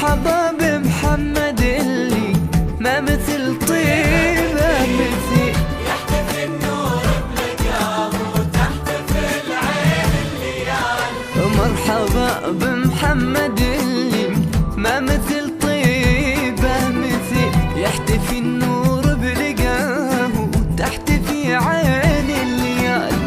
مرحبا بمحمد اللي ما مثل طيبه مثيل، يحتفي النور بلقاه وتحتفل عين الليالي. مرحبا بمحمد اللي ما مثل طيبه مثيل، يحتفي النور بلقاه وتحتفي عين الليالي.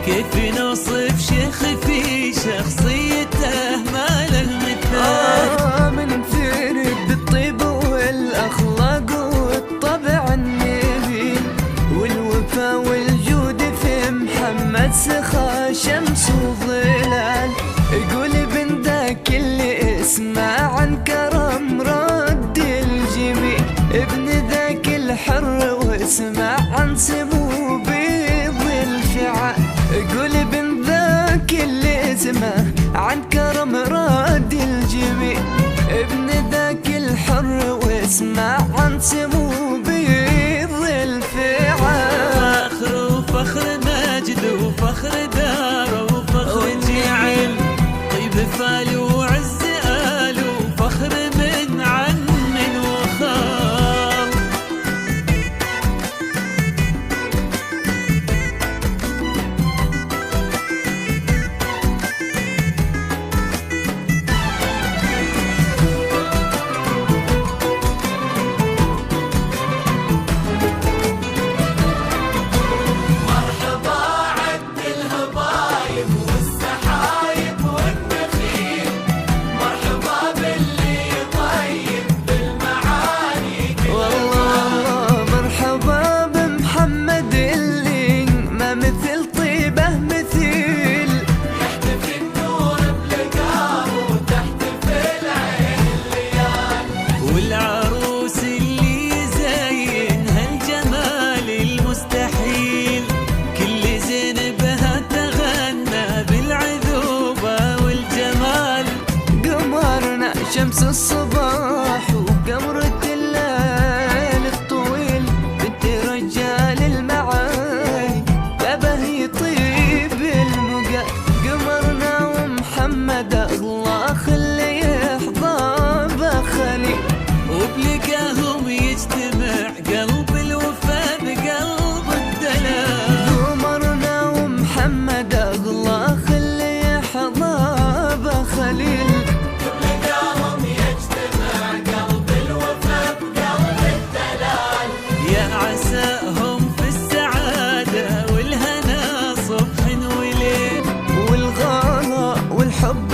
كيف نوصف شيخ في شخصيته ما له مثال. منفرد بالطيب والاخلاق والطبع النبيل، والوفا والجود في محمد سخا شمس وظلال. يقول ابن ذاك اللي اسمع عن كرم رد الجميل، ابن ذاك الحر واسمع عن سمو بيض الشعال. يقول ابن ذاك اللي اسمه عن كرم راد الجميل، ابن ذاك الحر واسمع عن سمو بيض الفعال. فخر وفخر مجد وفخر دار وفخر جعل، طيب فال وعز آل وفخر من عم وخال. والعروس اللي يزين هالجمال المستحيل، كل زين بها تغنى بالعذوبة والجمال. قمرنا شمس الصباح وقمرة الليل الطويل، بنت رجال المعاني بابه يطيب المقال. قمرنا ومحمد الله خلي يحظى بخليل، وبلقاهم يجتمع قلب الوفا بقلب الدلال. قمرنا ومحمد الله خلي يحظى بخليل، وبلقاهم يجتمع قلب الوفا بقلب الدلال. يا عساهم في السعادة والهنا صبح وليل، والغلا والحب